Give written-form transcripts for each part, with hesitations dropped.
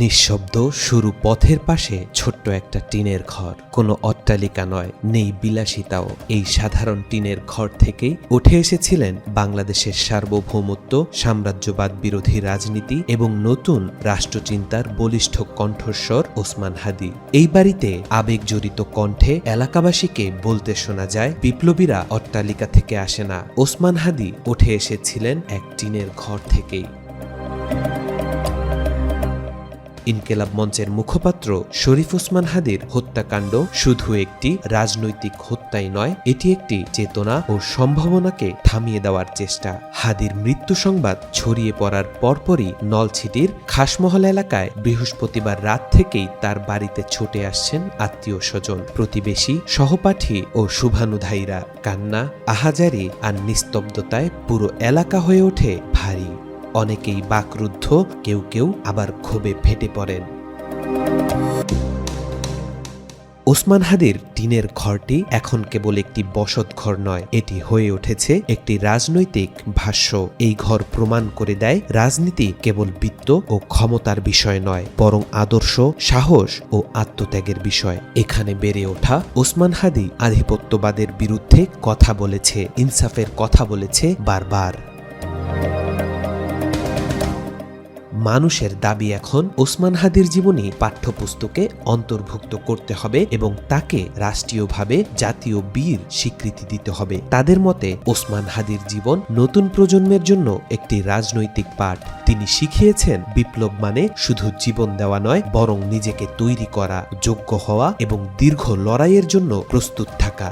নিঃশব্দ সরু পথের পাশে ছোট্ট একটা টিনের ঘর। কোনো অট্টালিকা নয়, নেই বিলাসিতাও। এই সাধারণ টিনের ঘর থেকেই উঠে এসেছিলেন বাংলাদেশের সার্বভৌমত্ব, সাম্রাজ্যবাদ বিরোধী রাজনীতি এবং নতুন রাষ্ট্রচিন্তার বলিষ্ঠ কণ্ঠস্বর ওসমান হাদি। এই বাড়িতে আবেগজড়িত কণ্ঠে এলাকাবাসীকে বলতে শোনা যায়, বিপ্লবীরা অট্টালিকা থেকে আসে না, ওসমান হাদি উঠে এসেছিলেন এক টিনের ঘর থেকেই। ইনকিলাব মঞ্চের মুখপাত্র শরীফ ওসমান হাদির হত্যাকাণ্ড শুধু একটি রাজনৈতিক হত্যাই নয়, এটি একটি চেতনা ও সম্ভাবনাকে থামিয়ে দেওয়ার চেষ্টা। হাদির মৃত্যু সংবাদ ছড়িয়ে পড়ার পরপরই নলছিটির খাসমহল এলাকায় বৃহস্পতিবার রাত থেকেই তার বাড়িতে ছুটে আসছেন আত্মীয় স্বজন, প্রতিবেশী, সহপাঠী ও শুভানুধায়ীরা। কান্না, আহাজারি আর নিস্তব্ধতায় পুরো এলাকা হয়ে ওঠে ভারী। অনেকেই বাকরুদ্ধ, কেউ কেউ আবার ক্ষোভে ফেটে পড়েন। ওসমান হাদির টিনের ঘরটি এখন কেবল একটি বসত ঘর নয়, এটি হয়ে উঠেছে একটি রাজনৈতিক ভাষ্য। এই ঘর প্রমাণ করে দেয়, রাজনীতি কেবল বিত্ত ও ক্ষমতার বিষয় নয়, বরং আদর্শ, সাহস ও আত্মত্যাগের বিষয়। এখানে বেড়ে ওঠা ওসমান হাদি আধিপত্যবাদের বিরুদ্ধে কথা বলেছে, ইনসাফের কথা বলেছে বারবার। মানুষের দাবি এখন ওসমান হাদির জীবনী পাঠ্যপুস্তকে অন্তর্ভুক্ত করতে হবে এবং তাকে রাষ্ট্রীয়ভাবে জাতীয় বীর স্বীকৃতি দিতে হবে। তাদের মতে ওসমান হাদির জীবন নতুন প্রজন্মের জন্য একটি রাজনৈতিক পাঠ। তিনি শিখিয়েছেন, বিপ্লব মানে শুধু জীবন দেওয়া নয়, বরং নিজেকে তৈরি করা, যোগ্য হওয়া এবং দীর্ঘ লড়াইয়ের জন্য প্রস্তুত থাকা।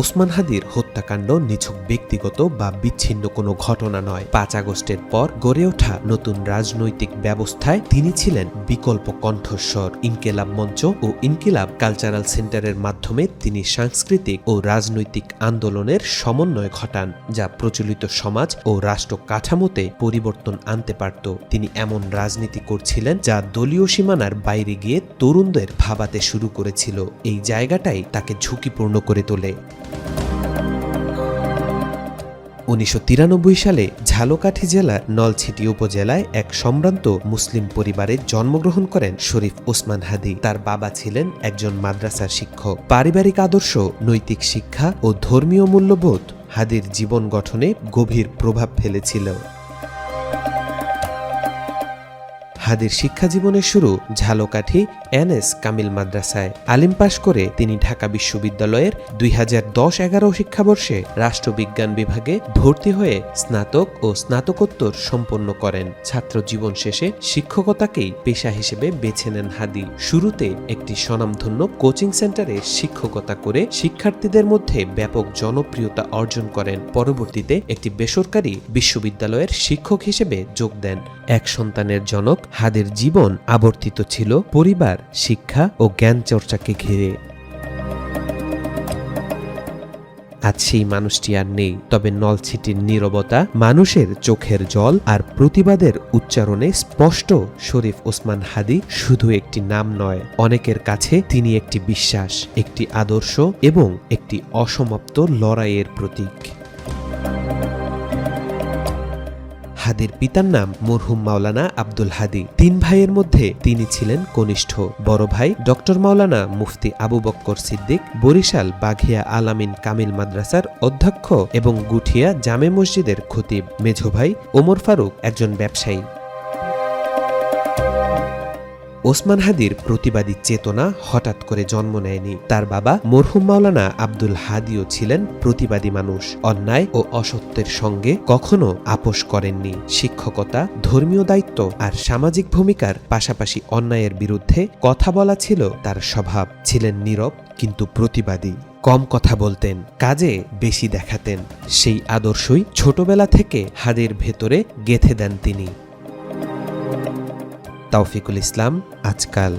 ওসমান হাদির হত্যাকাণ্ড নিছক ব্যক্তিগত বা বিচ্ছিন্ন কোনো ঘটনা নয়। 5 আগস্টের পর গড়ে ওঠা নতুন রাজনৈতিক ব্যবস্থায় তিনি ছিলেন বিকল্প কণ্ঠস্বর। ইনকিলাব মঞ্চ ও ইনকিলাব কালচারাল সেন্টারের মাধ্যমে তিনি সাংস্কৃতিক ও রাজনৈতিক আন্দোলনের সমন্বয় ঘটান, যা প্রচলিত সমাজ ও রাষ্ট্র কাঠামোতে পরিবর্তন আনতে পারত। তিনি এমন রাজনীতি করছিলেন যা দলীয় সীমানার বাইরে গিয়ে তরুণদের ভাবাতে শুরু করেছিল। এই জায়গাটাই তাকে ঝুঁকিপূর্ণ করে তোলে। 1993 সালে ঝালকাঠি জেলার নলছিটি উপজেলায় এক সম্ভ্রান্ত মুসলিম পরিবারে জন্মগ্রহণ করেন শরীফ ওসমান হাদি। তার বাবা ছিলেন একজন মাদ্রাসার শিক্ষক। পারিবারিক আদর্শ, নৈতিক শিক্ষা ও ধর্মীয় মূল্যবোধ হাদির জীবন গঠনে গভীর প্রভাব ফেলেছিল। হাদির শিক্ষা জীবনের শুরু ঝালকাঠি এনএস কামিল মাদ্রাসায়। আলিম পাশ করে তিনি ঢাকা বিশ্ববিদ্যালয়ের 2010-11 শিক্ষাবর্ষে রাষ্ট্রবিজ্ঞান বিভাগে ভর্তি হয়ে স্নাতক ও স্নাতকোত্তর সম্পন্ন করেন। ছাত্র জীবন শেষে শিক্ষকতাকেই পেশা হিসেবে বেছে নেন হাদি। শুরুতে একটি স্বনামধন্য কোচিং সেন্টারে শিক্ষকতা করে শিক্ষার্থীদের মধ্যে ব্যাপক জনপ্রিয়তা অর্জন করেন। পরবর্তীতে একটি বেসরকারি বিশ্ববিদ্যালয়ের শিক্ষক হিসেবে যোগ দেন। এক সন্তানের জনক হাদির জীবন আবর্তিত ছিল পরিবার, শিক্ষা ও জ্ঞান চর্চাকে ঘিরে। আজ সেই মানুষটি আর নেই, তবে নলছিটির নীরবতা, মানুষের চোখের জল আর প্রতিবাদের উচ্চারণে স্পষ্ট, শরীফ ওসমান হাদি শুধু একটি নাম নয়, অনেকের কাছে তিনি একটি বিশ্বাস, একটি আদর্শ এবং একটি অসমাপ্ত লড়াইয়ের প্রতীক। হাদির পিতার নাম মরহুম মাওলানা আব্দুল হাদি। 3 ভাইয়ের মধ্যে তিনি ছিলেন কনিষ্ঠ। বড় ভাই ডক্টর মাওলানা মুফতি আবু বক্কর সিদ্দিক বরিশাল বাঘিয়া আল-আমিন কামিল মাদ্রাসার অধ্যক্ষ এবং গুঠিয়া জামে মসজিদের খতিব। মেঝো ভাই ওমর ফারুক একজন ব্যবসায়ী। ওসমান হাদির প্রতিবাদী চেতনা হঠাৎ করে জন্ম নেয়নি। তার বাবা মরহুম মাওলানা আব্দুল হাদিও ছিলেন প্রতিবাদী মানুষ। অন্যায় ও অসত্যের সঙ্গে কখনো আপোষ করেননি। শিক্ষকতা, ধর্মীয় দায়িত্ব আর সামাজিক ভূমিকার পাশাপাশি অন্যায়ের বিরুদ্ধে কথা বলা ছিল তার স্বভাব। ছিলেন নীরব কিন্তু প্রতিবাদী। কম কথা বলতেন, কাজে বেশি দেখাতেন। সেই আদর্শই ছোটবেলা থেকে হাদির ভেতরে গেঁথে দেন তিনি। তৌফিকুল ইসলাম, আজকাল।